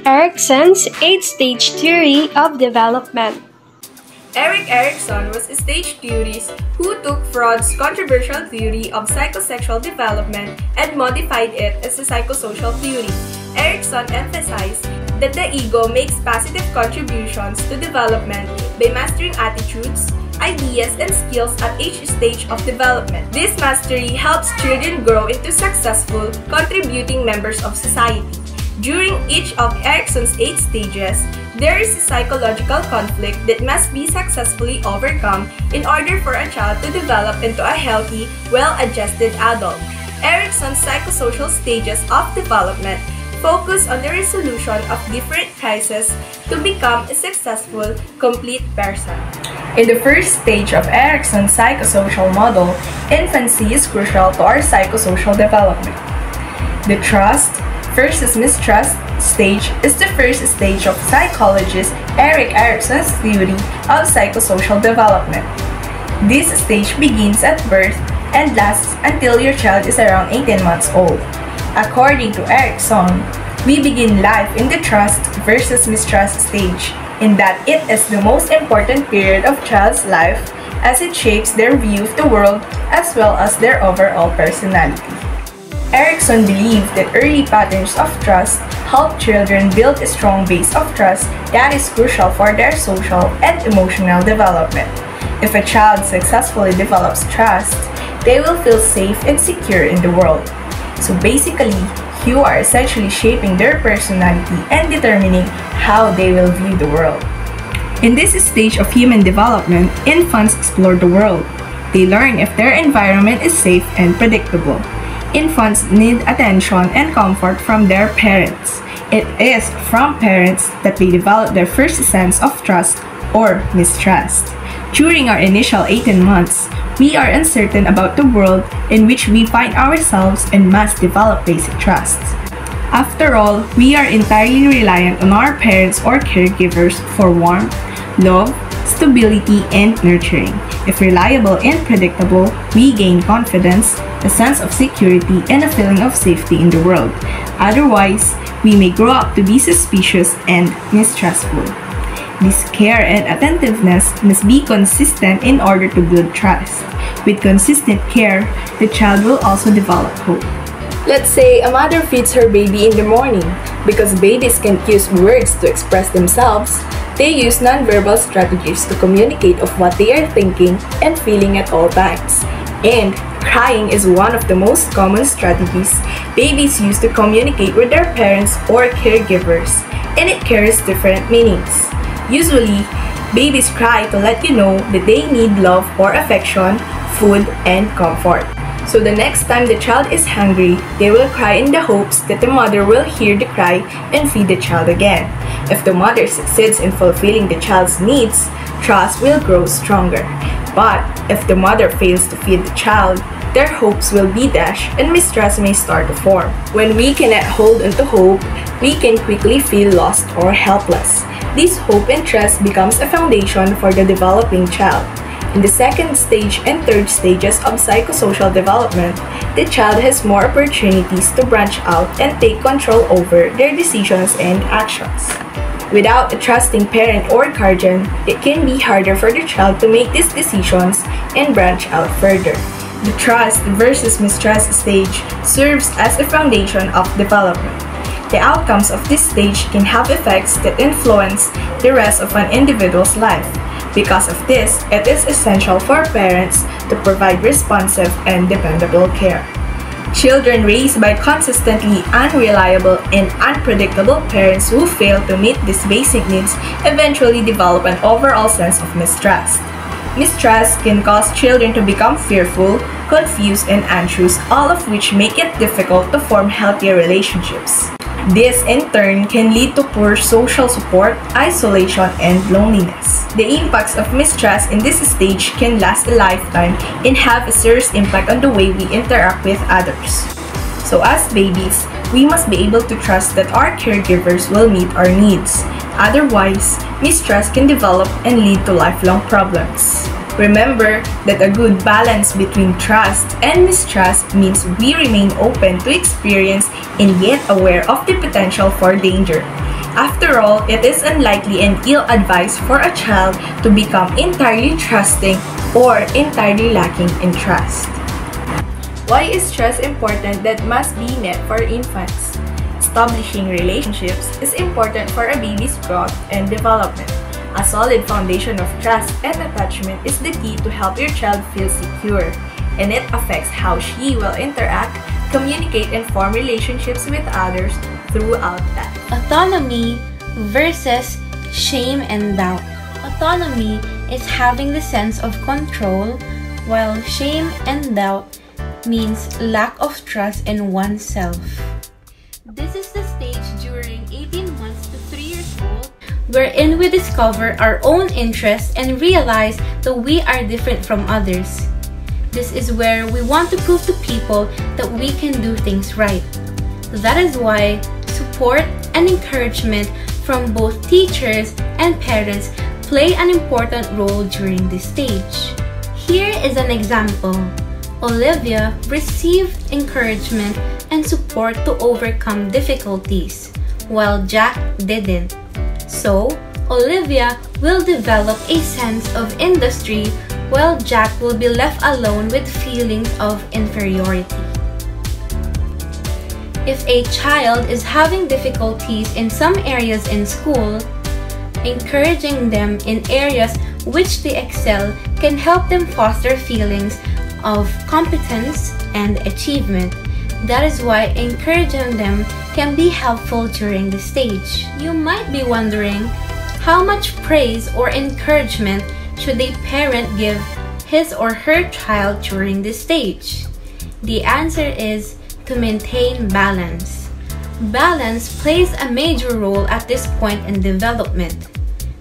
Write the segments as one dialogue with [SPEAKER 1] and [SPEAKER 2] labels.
[SPEAKER 1] Erikson's 8-stage theory of development.
[SPEAKER 2] Erik Erikson was a stage theorist who took Freud's controversial theory of psychosexual development and modified it as a psychosocial theory. Erikson emphasized that the ego makes positive contributions to development by mastering attitudes, ideas, and skills at each stage of development. This mastery helps children grow into successful, contributing members of society. During each of Erikson's 8 stages, there is a psychological conflict that must be successfully overcome in order for a child to develop into a healthy, well-adjusted adult. Erikson's psychosocial stages of development focus on the resolution of different crises to become a successful, complete person. In the first stage of Erikson's psychosocial model, infancy is crucial to our psychosocial development. The trust versus mistrust stage is the first stage of psychologist Erik Erikson's theory of psychosocial development. This stage begins at birth and lasts until your child is around 18 months old. According to Erikson, we begin life in the trust versus mistrust stage, in that it is the most important period of child's life as it shapes their view of the world as well as their overall personality. Erikson believed that early patterns of trust help children build a strong base of trust that is crucial for their social and emotional development. If a child successfully develops trust, they will feel safe and secure in the world. So basically, you are essentially shaping their personality and determining how they will view the world. In this stage of human development, infants explore the world. They learn if their environment is safe and predictable. Infants need attention and comfort from their parents. It is from parents that they develop their first sense of trust or mistrust. During our initial 18 months, we are uncertain about the world in which we find ourselves and must develop basic trust. After all, we are entirely reliant on our parents or caregivers for warmth, love, stability, and nurturing. If reliable and predictable, we gain confidence, a sense of security, and a feeling of safety in the world. Otherwise, we may grow up to be suspicious and mistrustful. This care and attentiveness must be consistent in order to build trust. With consistent care, the child will also develop hope. Let's say a mother feeds her baby in the morning. Because babies can't use words to express themselves, they use nonverbal strategies to communicate of what they are thinking and feeling at all times. And crying is one of the most common strategies babies use to communicate with their parents or caregivers, and it carries different meanings. Usually, babies cry to let you know that they need love or affection, food, and comfort. So the next time the child is hungry, they will cry in the hopes that the mother will hear the cry and feed the child again. If the mother succeeds in fulfilling the child's needs, trust will grow stronger. But if the mother fails to feed the child, their hopes will be dashed and mistrust may start to form. When we cannot hold onto hope, we can quickly feel lost or helpless. This hope and trust becomes a foundation for the developing child. In the second stage and third stages of psychosocial development, the child has more opportunities to branch out and take control over their decisions and actions. Without a trusting parent or guardian, it can be harder for the child to make these decisions and branch out further. The trust versus mistrust stage serves as a foundation of development. The outcomes of this stage can have effects that influence the rest of an individual's life. Because of this, it is essential for parents to provide responsive and dependable care. Children raised by consistently unreliable and unpredictable parents who fail to meet these basic needs eventually develop an overall sense of mistrust. Mistrust can cause children to become fearful, confused, and anxious, all of which make it difficult to form healthier relationships. This, in turn, can lead to poor social support, isolation, and loneliness. The impacts of mistrust in this stage can last a lifetime and have a serious impact on the way we interact with others. So as babies, we must be able to trust that our caregivers will meet our needs. Otherwise, mistrust can develop and lead to lifelong problems. Remember that a good balance between trust and mistrust means we remain open to experience and yet aware of the potential for danger. After all, it is unlikely and ill-advised for a child to become entirely trusting or entirely lacking in trust. Why is trust important that must be met for infants? Establishing relationships is important for a baby's growth and development. A solid foundation of trust and attachment is the key to help your child feel secure, and it affects how she will interact, communicate, and form relationships with others throughout life.
[SPEAKER 3] Autonomy versus shame and doubt. Autonomy is having the sense of control, while shame and doubt means lack of trust in oneself. This is the stage during 18 months to 3 years old wherein we discover our own interests and realize that we are different from others. This is where we want to prove to people that we can do things right. That is why support and encouragement from both teachers and parents play an important role during this stage. Here is an example. Olivia received encouragement and support to overcome difficulties, while Jack didn't. So, Olivia will develop a sense of industry, while Jack will be left alone with feelings of inferiority. If a child is having difficulties in some areas in school, encouraging them in areas which they excel can help them foster feelings of competence and achievement. That is why encouraging them can be helpful during this stage. You might be wondering, how much praise or encouragement should a parent give his or her child during this stage? The answer is to maintain balance. Balance plays a major role at this point in development,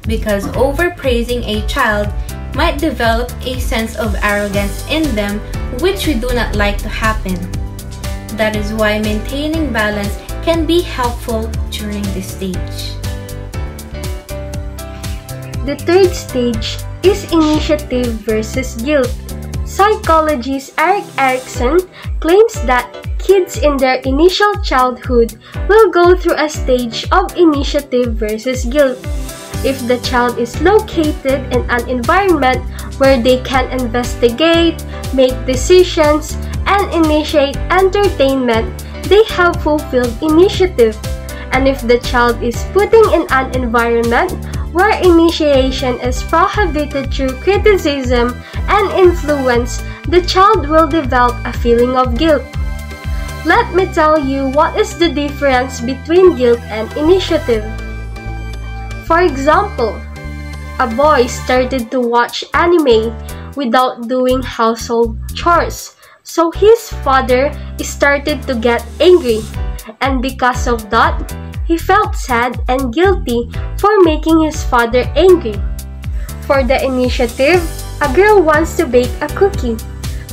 [SPEAKER 3] because overpraising a child might develop a sense of arrogance in them, which we do not like to happen. That is why maintaining balance can be helpful during this stage.
[SPEAKER 1] The third stage is initiative versus guilt. Psychologist Erik Erikson claims that kids in their initial childhood will go through a stage of initiative versus guilt. If the child is located in an environment where they can investigate, make decisions, and initiate entertainment, they have fulfilled initiative. And if the child is putting in an environment where initiation is prohibited through criticism and influence, the child will develop a feeling of guilt. Let me tell you what is the difference between guilt and initiative. For example, a boy started to watch anime without doing household chores, so his father started to get angry, and because of that, he felt sad and guilty for making his father angry. For the initiative, a girl wants to bake a cookie,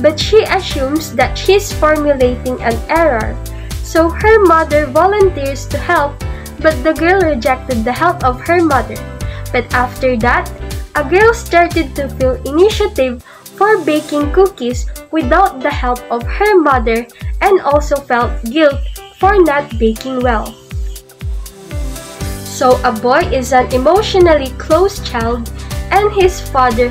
[SPEAKER 1] but she assumes that she's formulating an error, so her mother volunteers to help, but the girl rejected the help of her mother. But after that, a girl started to feel initiative for baking cookies without the help of her mother and also felt guilt for not baking well. So a boy is an emotionally close child and his father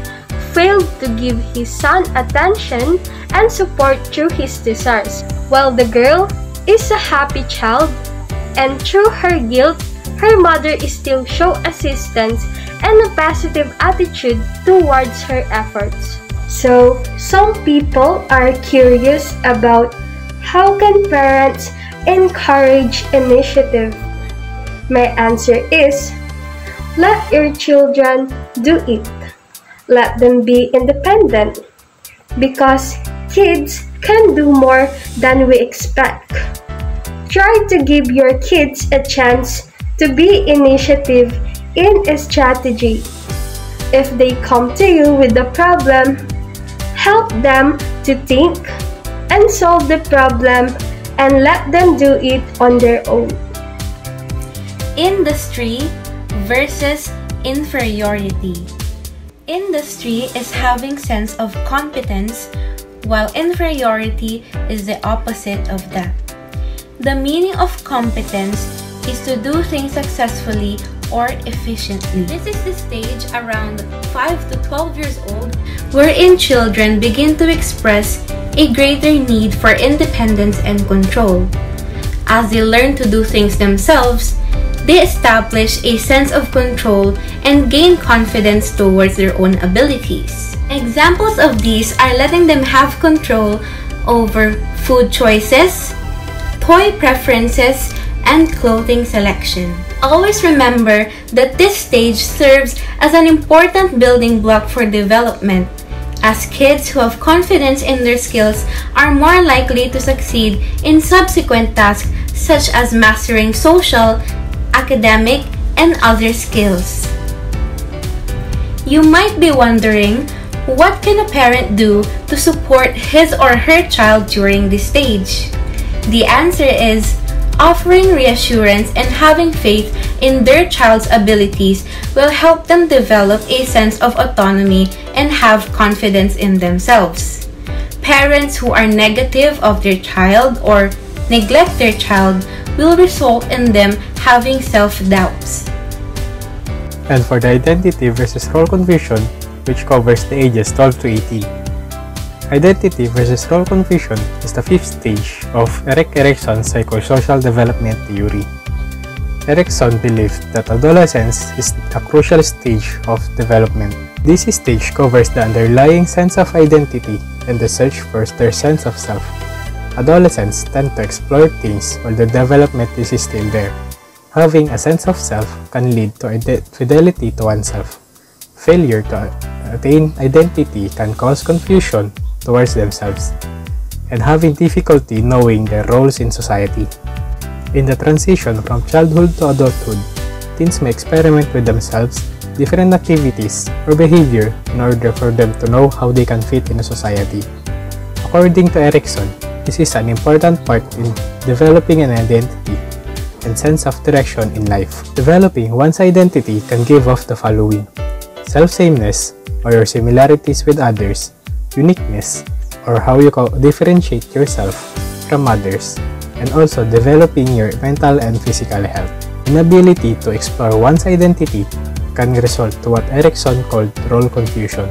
[SPEAKER 1] failed to give his son attention and support through his desires, while the girl is a happy child and through her guilt, her mother is still show assistance and a positive attitude towards her efforts. So, some people are curious about how can parents encourage initiative. My answer is, let your children do it. Let them be independent, because kids can do more than we expect. Try to give your kids a chance to be initiative in a strategy. If they come to you with a problem, help them to think and solve the problem and let them do it on their own.
[SPEAKER 3] Industry versus inferiority. Industry is having sense of competence, while inferiority is the opposite of that. The meaning of competence is to do things successfully or efficiently. This is the stage around 5 to 12 years old wherein children begin to express a greater need for independence and control. As they learn to do things themselves, they establish a sense of control and gain confidence towards their own abilities. Examples of these are letting them have control over food choices, toy preferences, and clothing selection. Always remember that this stage serves as an important building block for development, as kids who have confidence in their skills are more likely to succeed in subsequent tasks such as mastering social, academic, and other skills. You might be wondering, what can a parent do to support his or her child during this stage? The answer is offering reassurance and having faith in their child's abilities will help them develop a sense of autonomy and have confidence in themselves. Parents who are negative of their child or neglect their child will result in them having self-doubts.
[SPEAKER 4] And for the identity versus role confusion, which covers the ages 12 to 18. Identity versus role confusion is the fifth stage of Erik Erikson's psychosocial development theory. Erikson believed that adolescence is a crucial stage of development. This stage covers the underlying sense of identity and the search for their sense of self. Adolescents tend to explore things while the development is still there. Having a sense of self can lead to fidelity to oneself. Failure to attain identity can cause confusion towards themselves, and having difficulty knowing their roles in society. In the transition from childhood to adulthood, teens may experiment with themselves, different activities, or behavior in order for them to know how they can fit in a society. According to Erikson, this is an important part in developing an identity and sense of direction in life. Developing one's identity can give off the following: self-sameness, or your similarities with others, uniqueness, or how you differentiate yourself from others, and also developing your mental and physical health. Inability to explore one's identity can result to what Erikson called role confusion.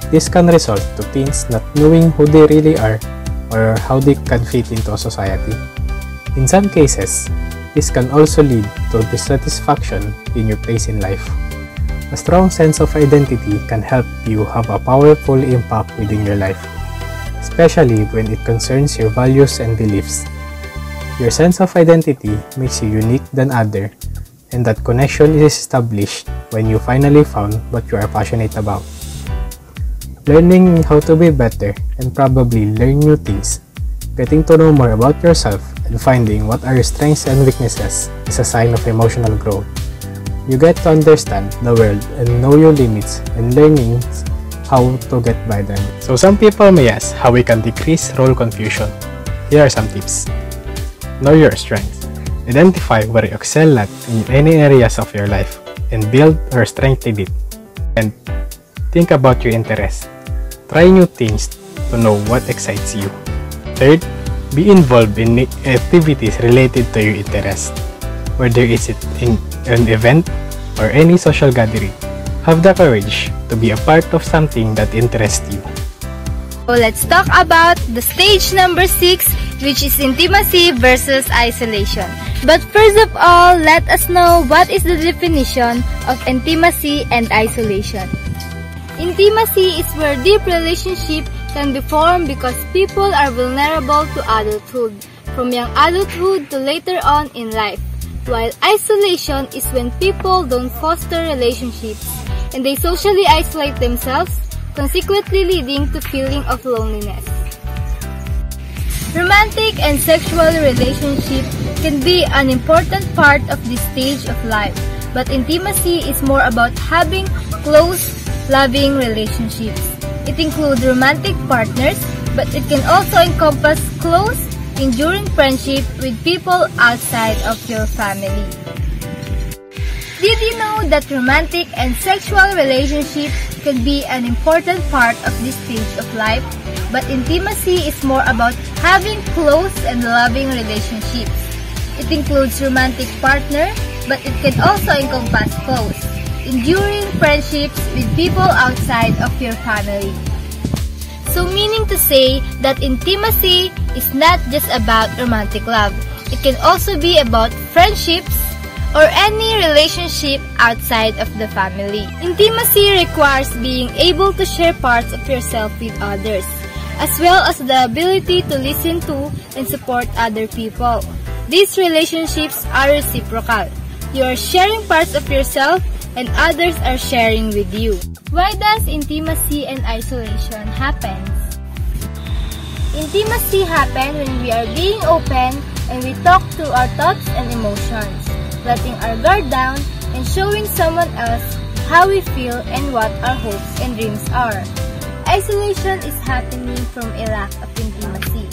[SPEAKER 4] This can result to teens not knowing who they really are or how they can fit into a society. In some cases, this can also lead to dissatisfaction in your place in life. A strong sense of identity can help you have a powerful impact within your life, especially when it concerns your values and beliefs. Your sense of identity makes you unique than others, and that connection is established when you finally found what you are passionate about. Learning how to be better and probably learn new things, getting to know more about yourself, and finding what are your strengths and weaknesses is a sign of emotional growth. You get to understand the world and know your limits and learning how to get by them. So some people may ask how we can decrease role confusion. Here are some tips. Know your strengths. Identify where you excel at in any areas of your life and build or strengthen it. And think about your interests. Try new things to know what excites you. Third, be involved in activities related to your interests. Whether it's in an event or any social gathering, have the courage to be a part of something that interests you.
[SPEAKER 5] So let's talk about the stage number 6, which is intimacy versus isolation. But first of all, let us know what is the definition of intimacy and isolation. Intimacy is where deep relationship can be formed because people are vulnerable to adulthood, from young adulthood to later on in life. While isolation is when people don't foster relationships and they socially isolate themselves, consequently leading to feeling of loneliness. Romantic and sexual relationship can be an important part of this stage of life, but intimacy is more about having close, loving relationships. It includes romantic partners, but it can also encompass close, enduring friendship with people outside of your family. Did you know that romantic and sexual relationship can be an important part of this stage of life, but intimacy is more about having close and loving relationships. It includes romantic partner, but it can also encompass close, enduring friendships with people outside of your family. So meaning to say that intimacy is not just about romantic love. It can also be about friendships or any relationship outside of the family. Intimacy requires being able to share parts of yourself with others, as well as the ability to listen to and support other people. These relationships are reciprocal. You are sharing parts of yourself and others are sharing with you. Why does intimacy and isolation happen? Intimacy happens when we are being open and we talk through our thoughts and emotions, letting our guard down and showing someone else how we feel and what our hopes and dreams are. Isolation is happening from a lack of intimacy.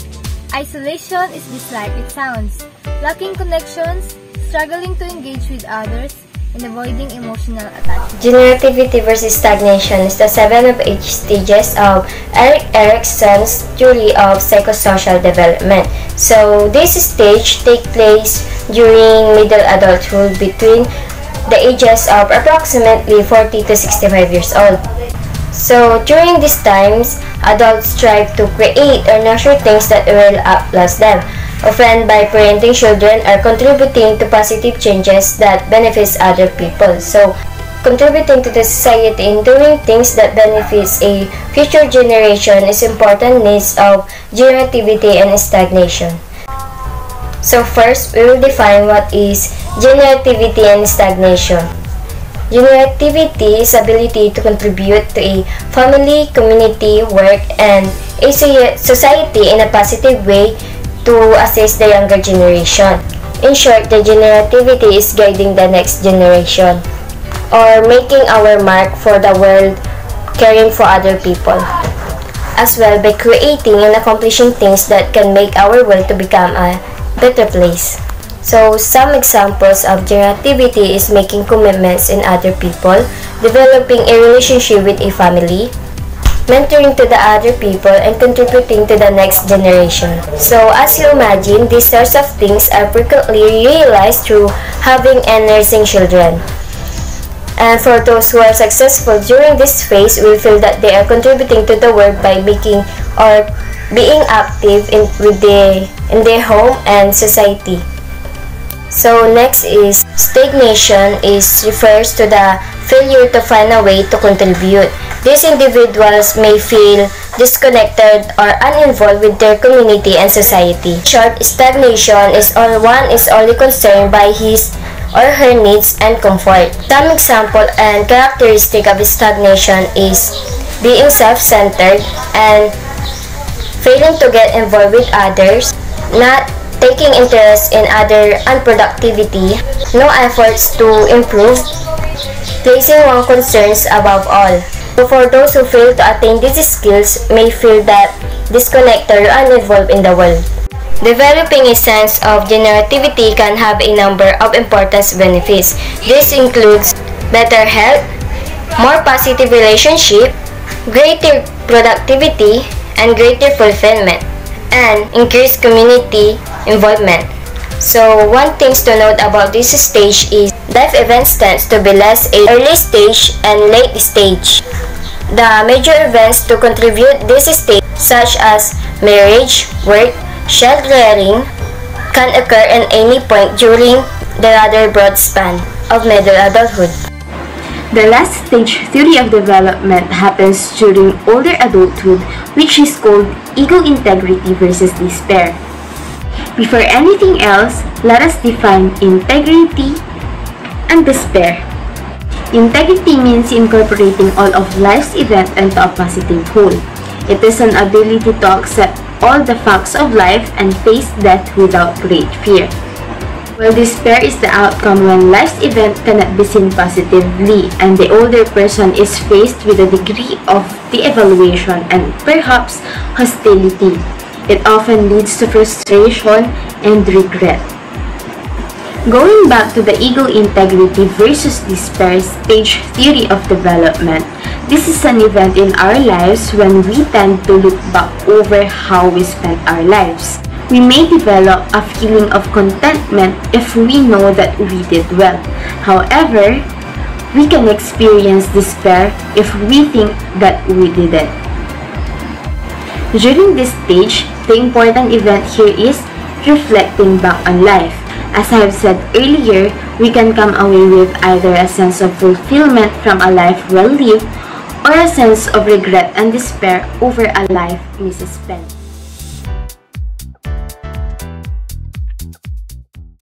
[SPEAKER 5] Isolation is just like it sounds, lacking connections, struggling to engage with others, and avoiding emotional attachment.
[SPEAKER 6] Generativity versus stagnation is the 7 of 8 stages of Erik Erikson'S theory of psychosocial development. So this stage takes place during middle adulthood between the ages of approximately 40 to 65 years old. So during these times, adults strive to create or nurture things that will outlast them, often by parenting children or contributing to positive changes that benefits other people. So contributing to the society and doing things that benefits a future generation is important needs of generativity and stagnation. So first, we will define what is generativity and stagnation. Generativity is ability to contribute to a family, community, work, and a society in a positive way to assist the younger generation. In short, the generativity is guiding the next generation or making our mark for the world, caring for other people, as well by creating and accomplishing things that can make our world to become a better place. So, some examples of generativity is making commitments in other people, developing a relationship with a family, mentoring to the other people, and contributing to the next generation. So, as you imagine, these sorts of things are frequently realized through having and nursing children. And for those who are successful during this phase, will feel that they are contributing to the world by making or being active in their home and society. So next is stagnation refers to the failure to find a way to contribute. These individuals may feel disconnected or uninvolved with their community and society. In short, stagnation is one is only concerned by his or her needs and comfort. Some example and characteristic of stagnation is being self-centered and failing to get involved with others, not taking interest in other unproductivity, no efforts to improve, placing one's concerns above all. So for those who fail to attain these skills may feel that disconnected or uninvolved in the world. Developing a sense of generativity can have a number of important benefits. This includes better health, more positive relationship, greater productivity, and greater fulfillment, and increased community involvement. So one thing to note about this stage is life events tends to be less a early stage and late stage. The major events to contribute this stage, such as marriage, work, child rearing, can occur at any point during the rather broad span of middle adulthood.
[SPEAKER 7] The last stage theory of development happens during older adulthood, which is called ego integrity versus despair. Before anything else, let us define integrity and despair. Integrity means incorporating all of life's events into a positive whole. It is an ability to accept all the facts of life and face death without great fear. While despair is the outcome when life's event cannot be seen positively and the older person is faced with a degree of de-evaluation and perhaps hostility. It often leads to frustration and regret. Going back to the ego integrity versus despair stage theory of development, this is an event in our lives when we tend to look back over how we spent our lives. We may develop a feeling of contentment if we know that we did well. However, we can experience despair if we think that we didn't. During this stage, the important event here is reflecting back on life. As I have said earlier, we can come away with either a sense of fulfillment from a life well lived or a sense of regret and despair over a life misspent.